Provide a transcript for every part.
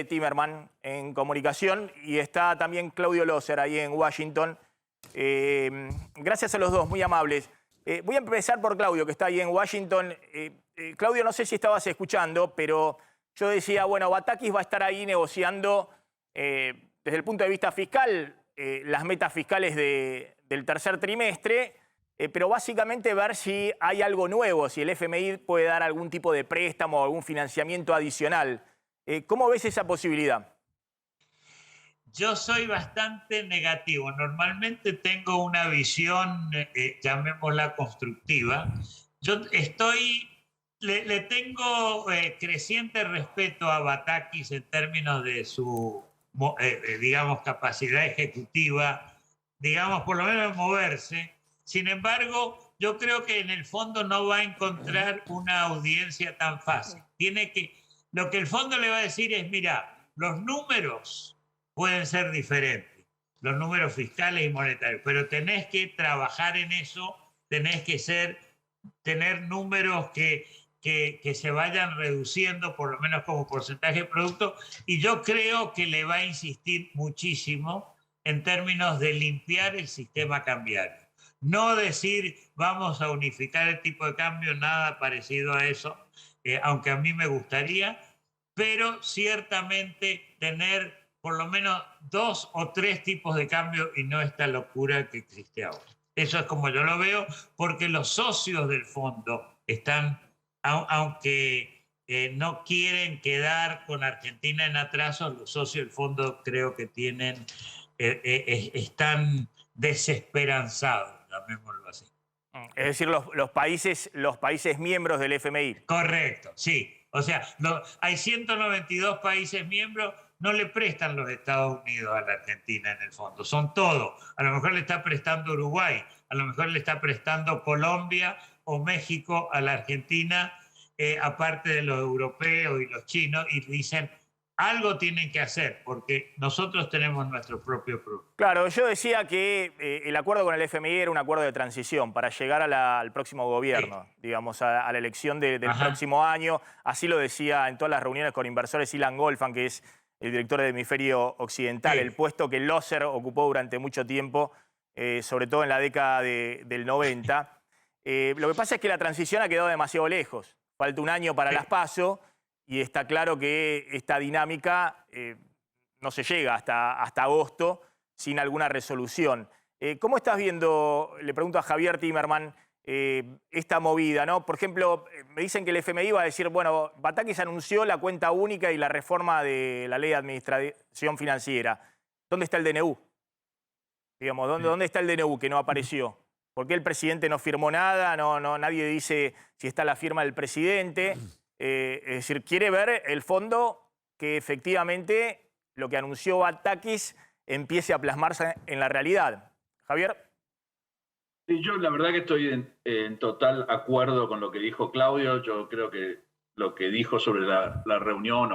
Timerman en comunicación y está también Claudio Loser ahí en Washington. Gracias a los dos, muy amables. Voy a empezar por Claudio, que está ahí en Washington. Claudio, no sé si estabas escuchando, pero yo decía, bueno, Batakis va a estar ahí negociando desde el punto de vista fiscal las metas fiscales del tercer trimestre, pero básicamente ver si hay algo nuevo, si el FMI puede dar algún tipo de préstamo o algún financiamiento adicional. ¿Cómo ves esa posibilidad? Yo soy bastante negativo. Normalmente tengo una visión, llamémosla constructiva. Yo le tengo creciente respeto a Batakis en términos de su, digamos, capacidad ejecutiva, digamos, por lo menos de moverse. Sin embargo, yo creo que en el fondo no va a encontrar una audiencia tan fácil. Lo que el fondo le va a decir es, mira, los números pueden ser diferentes, los números fiscales y monetarios, pero tenés que trabajar en eso, tenés que tener números que se vayan reduciendo, por lo menos como porcentaje de producto, y yo creo que le va a insistir muchísimo en términos de limpiar el sistema cambiario. No decir vamos a unificar el tipo de cambio, nada parecido a eso, aunque a mí me gustaría, pero ciertamente tener por lo menos 2 o 3 tipos de cambio y no esta locura que existe ahora. Eso es como yo lo veo, porque los socios del fondo están, aunque no quieren quedar con Argentina en atraso, los socios del fondo creo que están desesperanzados, llamémoslo así. Es decir, los países miembros del FMI. Correcto, sí. O sea, hay 192 países miembros, no le prestan los Estados Unidos a la Argentina en el fondo, son todos. A lo mejor le está prestando Uruguay, a lo mejor le está prestando Colombia o México a la Argentina, aparte de los europeos y los chinos, y dicen, algo tienen que hacer, porque nosotros tenemos nuestro propio producto. Claro, yo decía que el acuerdo con el FMI era un acuerdo de transición para llegar al próximo gobierno, sí, digamos, a la elección del próximo año. Así lo decía en todas las reuniones con inversores Ilan Goldfan, que es el director del hemisferio occidental, sí, el puesto que Loser ocupó durante mucho tiempo, sobre todo en la década del 90. Lo que pasa es que la transición ha quedado demasiado lejos. Falta un año para las PASO. Y está claro que esta dinámica no se llega hasta agosto sin alguna resolución. ¿Cómo estás viendo, le pregunto a Javier Timerman, esta movida, ¿no? Por ejemplo, me dicen que el FMI va a decir, bueno, Batakis anunció la cuenta única y la reforma de la ley de administración financiera. ¿Dónde está el DNU? Digamos, ¿dónde está el DNU que no apareció? ¿Por qué el presidente no firmó nada? Nadie dice si está la firma del presidente. Es decir, quiere ver el fondo que efectivamente lo que anunció Batakis empiece a plasmarse en la realidad. Javier. Sí, yo la verdad que estoy en total acuerdo con lo que dijo Claudio. Yo creo que lo que dijo sobre la reunión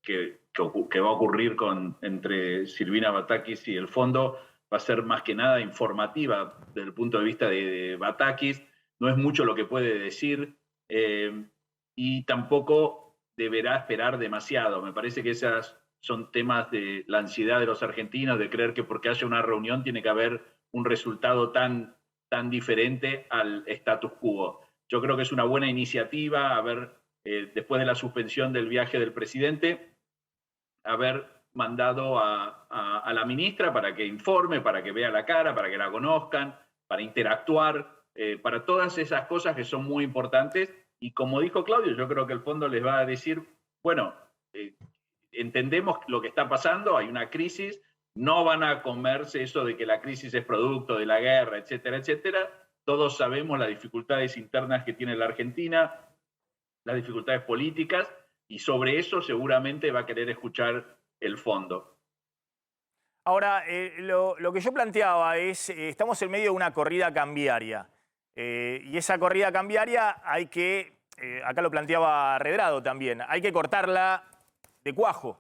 que va a ocurrir entre Silvina Batakis y el fondo va a ser más que nada informativa desde el punto de vista de Batakis. No es mucho lo que puede decir. Y tampoco deberá esperar demasiado. Me parece que esas son temas de la ansiedad de los argentinos, de creer que porque haya una reunión tiene que haber un resultado tan diferente al status quo. Yo creo que es una buena iniciativa después de la suspensión del viaje del presidente, haber mandado a la ministra para que informe, para que vea la cara, para que la conozcan, para interactuar, para todas esas cosas que son muy importantes. Y como dijo Claudio, yo creo que el fondo les va a decir, bueno, entendemos lo que está pasando, hay una crisis, no van a comerse eso de que la crisis es producto de la guerra, etcétera, etcétera. Todos sabemos las dificultades internas que tiene la Argentina, las dificultades políticas, y sobre eso seguramente va a querer escuchar el fondo. Ahora, lo que yo planteaba es, estamos en medio de una corrida cambiaria. Y esa corrida cambiaria hay que, acá lo planteaba Redrado también, hay que cortarla de cuajo.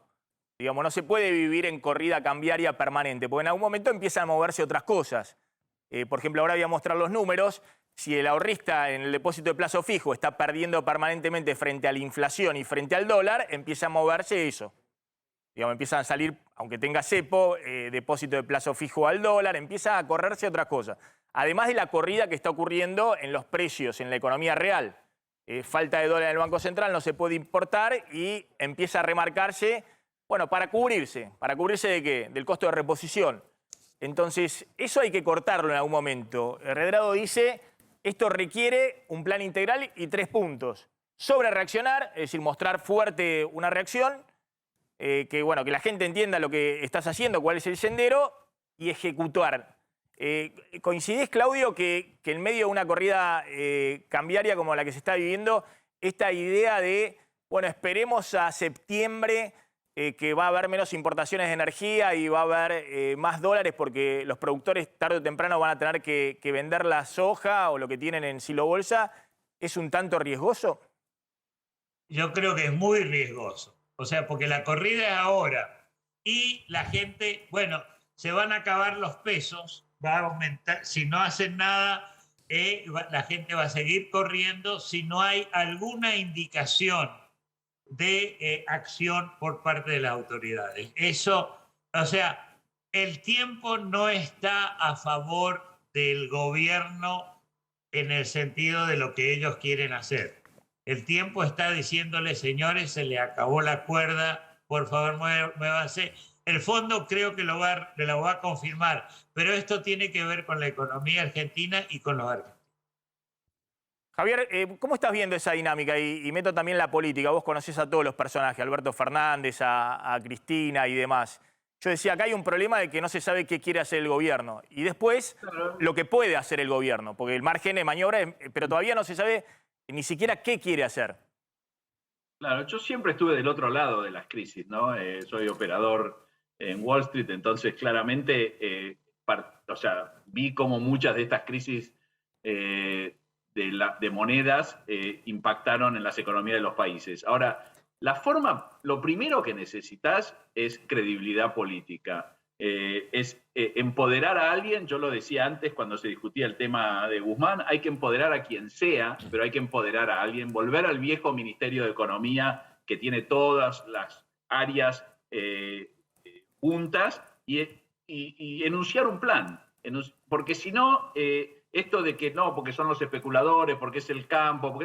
Digamos, no se puede vivir en corrida cambiaria permanente, porque en algún momento empiezan a moverse otras cosas. Por ejemplo, ahora voy a mostrar los números. Si el ahorrista en el depósito de plazo fijo está perdiendo permanentemente frente a la inflación y frente al dólar, empieza a moverse eso. Digamos, empiezan a salir, aunque tenga cepo, depósito de plazo fijo al dólar, empieza a correrse otras cosas. Además de la corrida que está ocurriendo en los precios, en la economía real. Falta de dólar en el Banco Central, no se puede importar y empieza a remarcarse, bueno, ¿para cubrirse de qué? Del costo de reposición. Entonces, eso hay que cortarlo en algún momento. Redrado dice, esto requiere un plan integral y 3 puntos. Sobre reaccionar, es decir, mostrar fuerte una reacción, que la gente entienda lo que estás haciendo, cuál es el sendero, y ejecutar. ¿Coincidís, Claudio, que en medio de una corrida cambiaria como la que se está viviendo, esta idea de, bueno, esperemos a septiembre que va a haber menos importaciones de energía y va a haber más dólares porque los productores tarde o temprano van a tener que vender la soja o lo que tienen en silo bolsa, es un tanto riesgoso? Yo creo que es muy riesgoso. O sea, porque la corrida es ahora y la gente, bueno, se van a acabar los pesos, va a aumentar, si no hacen nada, la gente va a seguir corriendo si no hay alguna indicación de acción por parte de las autoridades. Eso, o sea, el tiempo no está a favor del gobierno en el sentido de lo que ellos quieren hacer. El tiempo está diciéndole, señores, se le acabó la cuerda, por favor muévanse. El fondo creo que lo va a confirmar, pero esto tiene que ver con la economía argentina y con los argentinos. Javier, ¿cómo estás viendo esa dinámica? Y meto también la política. Vos conocés a todos los personajes, Alberto Fernández, a Cristina y demás. Yo decía, acá hay un problema de que no se sabe qué quiere hacer el gobierno. Y después, lo que puede hacer el gobierno, porque el margen de maniobra, pero todavía no se sabe ni siquiera qué quiere hacer. Claro, yo siempre estuve del otro lado de las crisis, ¿no? Soy operador en Wall Street, entonces claramente, vi cómo muchas de estas crisis de monedas impactaron en las economías de los países. Ahora, lo primero que necesitas es credibilidad política. Es empoderar a alguien, yo lo decía antes cuando se discutía el tema de Guzmán, hay que empoderar a quien sea, pero hay que empoderar a alguien, volver al viejo Ministerio de Economía que tiene todas las áreas juntas y enunciar un plan. Porque si no, esto de que no, porque son los especuladores, porque es el campo,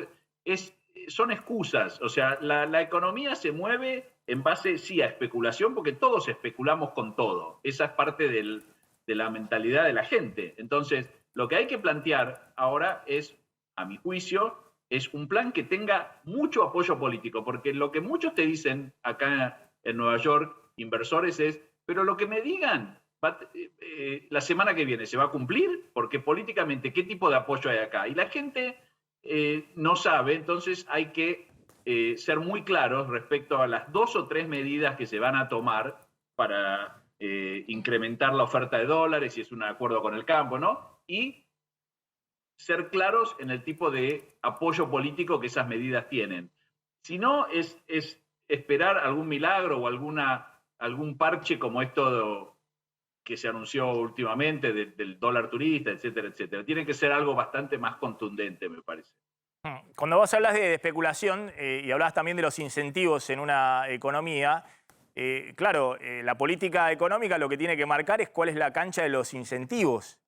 son excusas. O sea, la economía se mueve en base, sí, a especulación, porque todos especulamos con todo. Esa es parte de la mentalidad de la gente. Entonces, lo que hay que plantear ahora es, a mi juicio, es un plan que tenga mucho apoyo político, porque lo que muchos te dicen acá en Nueva York, inversores, es, pero lo que me digan la semana que viene, ¿se va a cumplir? Porque políticamente, ¿qué tipo de apoyo hay acá? Y la gente no sabe, entonces hay que ser muy claros respecto a las 2 o 3 medidas que se van a tomar para incrementar la oferta de dólares, si es un acuerdo con el campo, ¿no? Y ser claros en el tipo de apoyo político que esas medidas tienen. Si no, es esperar algún milagro o algún parche como esto que se anunció últimamente del dólar turista, etcétera, etcétera. Tiene que ser algo bastante más contundente, me parece. Cuando vos hablas de especulación y hablabas también de los incentivos en una economía, claro, la política económica lo que tiene que marcar es cuál es la cancha de los incentivos.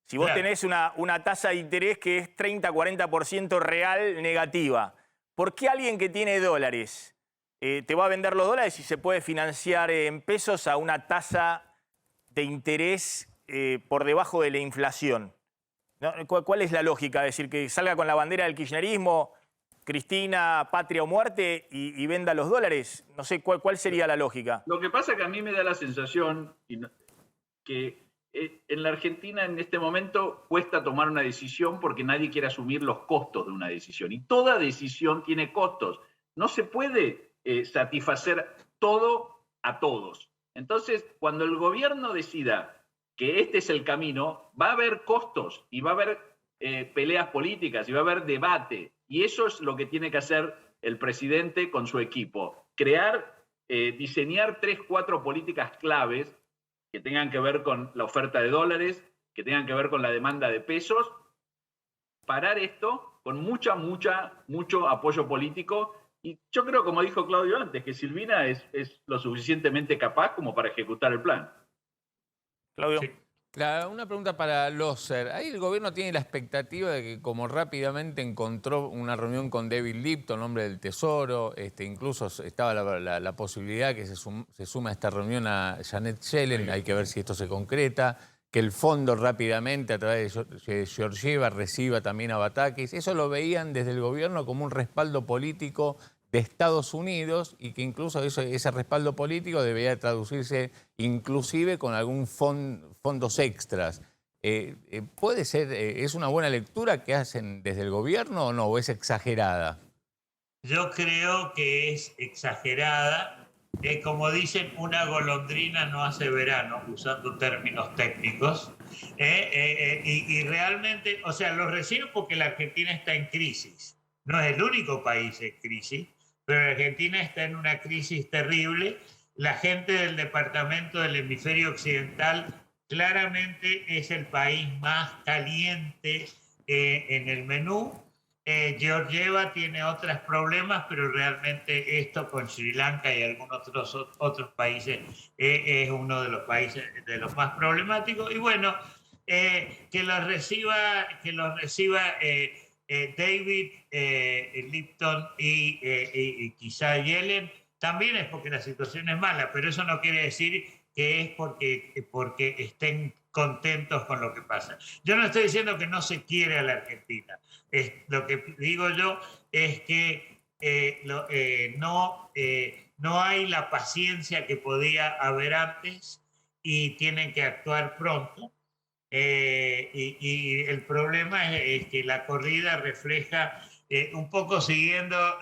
Si vos tenés una tasa de interés que es 30-40% real negativa, ¿por qué alguien que tiene dólares te va a vender los dólares y se puede financiar en pesos a una tasa de interés por debajo de la inflación? ¿No? ¿Cuál es la lógica? Es decir, que salga con la bandera del kirchnerismo, Cristina, patria o muerte, y venda los dólares. No sé, ¿cuál sería la lógica? Lo que pasa es que a mí me da la sensación que en la Argentina en este momento cuesta tomar una decisión porque nadie quiere asumir los costos de una decisión. Y toda decisión tiene costos. No se puede satisfacer todo a todos. Entonces, cuando el gobierno decida que este es el camino, va a haber costos y va a haber peleas políticas y va a haber debate. Y eso es lo que tiene que hacer el presidente con su equipo. Diseñar 3, 4 políticas claves que tengan que ver con la oferta de dólares, que tengan que ver con la demanda de pesos, parar esto con mucho apoyo político Y yo creo, como dijo Claudio antes, que Silvina es lo suficientemente capaz como para ejecutar el plan. Claudio. Sí. Una pregunta para Loser. Ahí el gobierno tiene la expectativa de que, como rápidamente encontró una reunión con David Lipton, hombre del Tesoro, incluso estaba la posibilidad que se sume a esta reunión a Janet Yellen, hay que ver si esto se concreta, que el fondo rápidamente a través de Georgieva reciba también a Batakis. Eso lo veían desde el gobierno como un respaldo político de Estados Unidos y que incluso ese respaldo político debería traducirse inclusive con algún fondos extras. ¿Puede ser, es una buena lectura que hacen desde el gobierno o no, o es exagerada? Yo creo que es exagerada. Como dicen, una golondrina no hace verano, usando términos técnicos. Y realmente, o sea, lo recibo porque la Argentina está en crisis. No es el único país en crisis, pero la Argentina está en una crisis terrible. La gente del departamento del hemisferio occidental claramente es el país más caliente en el menú. Georgieva tiene otros problemas, pero realmente esto con Sri Lanka y algunos otros países es uno de los países de los más problemáticos. Y bueno, que los reciba David Lipton y quizá Yellen, también es porque la situación es mala, pero eso no quiere decir que es porque estén contentos con lo que pasa. Yo no estoy diciendo que no se quiere a la Argentina. Lo que digo yo es que no hay la paciencia que podía haber antes y tienen que actuar pronto. Y el problema es que la corrida refleja, un poco siguiendo lo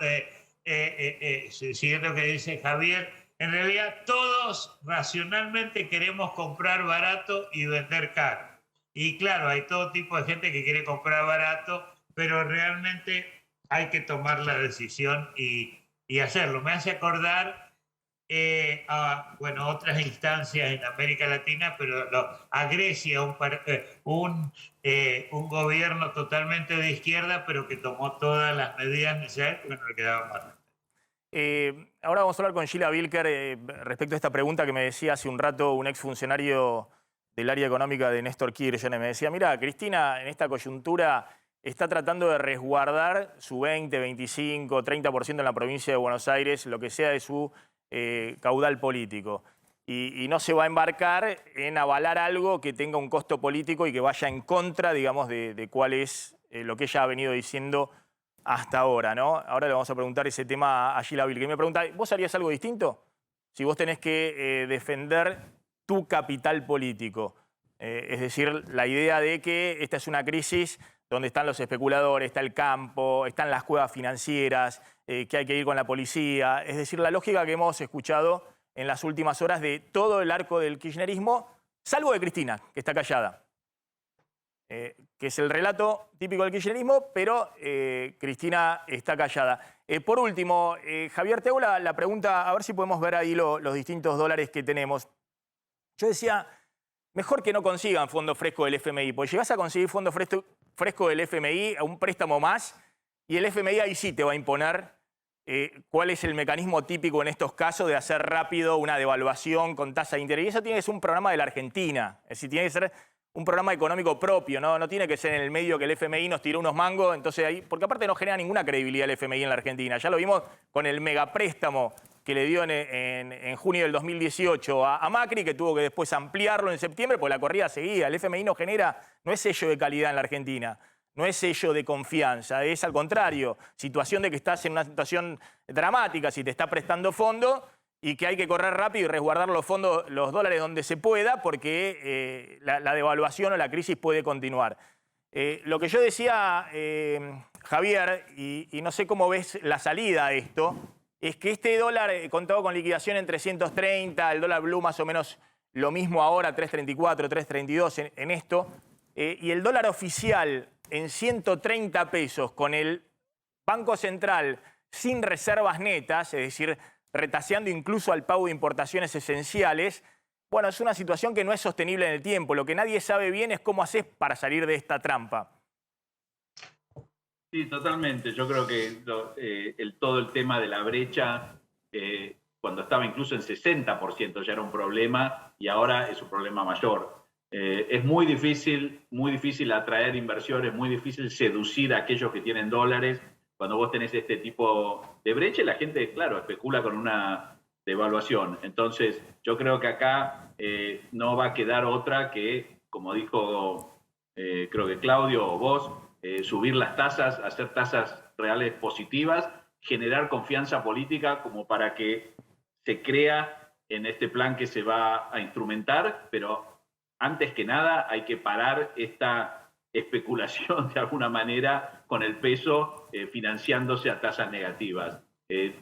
que dice Javier, en realidad todos racionalmente queremos comprar barato y vender caro. Y claro, hay todo tipo de gente que quiere comprar barato, pero realmente hay que tomar la decisión y hacerlo. Me hace acordar a otras instancias en América Latina, pero a Grecia, un gobierno totalmente de izquierda, pero que tomó todas las medidas necesarias porque no le quedaba más. Ahora vamos a hablar con Gila Bilker respecto a esta pregunta que me decía hace un rato un exfuncionario del área económica de Néstor Kirchner. Me decía, mira, Cristina en esta coyuntura está tratando de resguardar su 20, 25, 30% en la provincia de Buenos Aires, lo que sea de su caudal político. Y no se va a embarcar en avalar algo que tenga un costo político y que vaya en contra, digamos, de cuál es lo que ella ha venido diciendo hasta ahora, ¿no? Ahora le vamos a preguntar ese tema a Gila Bilker. Que me pregunta, ¿vos harías algo distinto? Si vos tenés que defender tu capital político. Es decir, la idea de que esta es una crisis donde están los especuladores, está el campo, están las cuevas financieras, que hay que ir con la policía. Es decir, la lógica que hemos escuchado en las últimas horas de todo el arco del kirchnerismo, salvo de Cristina, que está callada. Que es el relato típico del kirchnerismo, pero Cristina está callada. Por último, Javier, te hago la pregunta, a ver si podemos ver ahí los distintos dólares que tenemos. Yo decía, mejor que no consigan fondo fresco del FMI, porque llegás a conseguir fondo fresco del FMI a un préstamo más, y el FMI ahí sí te va a imponer cuál es el mecanismo típico en estos casos de hacer rápido una devaluación con tasa de interés. Y eso tiene que ser un programa de la Argentina, es decir, tiene que ser un programa económico propio, no tiene que ser en el medio que el FMI nos tiró unos mangos, entonces ahí, porque aparte no genera ninguna credibilidad el FMI en la Argentina. Ya lo vimos con el megapréstamo que le dio en junio del 2018 a Macri, que tuvo que después ampliarlo en septiembre, porque la corrida seguía. El FMI no es sello de calidad en la Argentina, no es sello de confianza, es al contrario, situación de que estás en una situación dramática, si te está prestando fondo, y que hay que correr rápido y resguardar los fondos, los dólares donde se pueda, porque la devaluación o la crisis puede continuar. Lo que yo decía, Javier, y no sé cómo ves la salida a esto, es que este dólar contado con liquidación en 330, el dólar blue más o menos lo mismo ahora, 334, 332 en esto, y el dólar oficial en 130 pesos con el Banco Central sin reservas netas, es decir, retaseando incluso al pago de importaciones esenciales, bueno, es una situación que no es sostenible en el tiempo. Lo que nadie sabe bien es cómo haces para salir de esta trampa. Sí, totalmente. Yo creo que todo el tema de la brecha, cuando estaba incluso en 60% ya era un problema y ahora es un problema mayor. Es muy difícil atraer inversiones, muy difícil seducir a aquellos que tienen dólares. Cuando vos tenés este tipo de brecha, la gente, claro, especula con una devaluación. Entonces, yo creo que acá no va a quedar otra que, como dijo creo que Claudio o vos, subir las tasas, hacer tasas reales positivas, generar confianza política como para que se crea en este plan que se va a instrumentar, pero antes que nada hay que parar esta especulación de alguna manera con el peso financiándose a tasas negativas.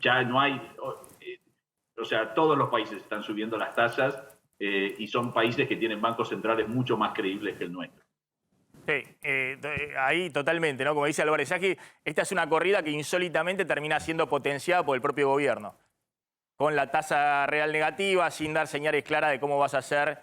Ya no hay, o sea, todos los países están subiendo las tasas y son países que tienen bancos centrales mucho más creíbles que el nuestro. Sí, ahí totalmente, ¿no? Como dice Álvarez Aggi, esta es una corrida que insólitamente termina siendo potenciada por el propio gobierno. Con la tasa real negativa, sin dar señales claras de cómo vas a hacer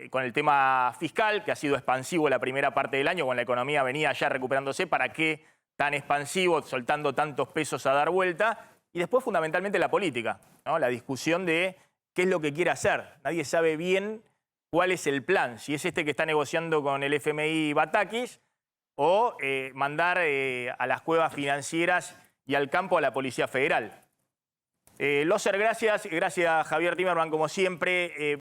con el tema fiscal, que ha sido expansivo la primera parte del año, cuando la economía venía ya recuperándose. ¿Para qué tan expansivo, soltando tantos pesos a dar vuelta? Y después, fundamentalmente, la política, ¿no? La discusión de qué es lo que quiere hacer. Nadie sabe bien cuál es el plan, si es este que está negociando con el FMI Batakis o mandar a las cuevas financieras y al campo a la Policía Federal. Loser, gracias. Gracias, Javier Timerman, como siempre.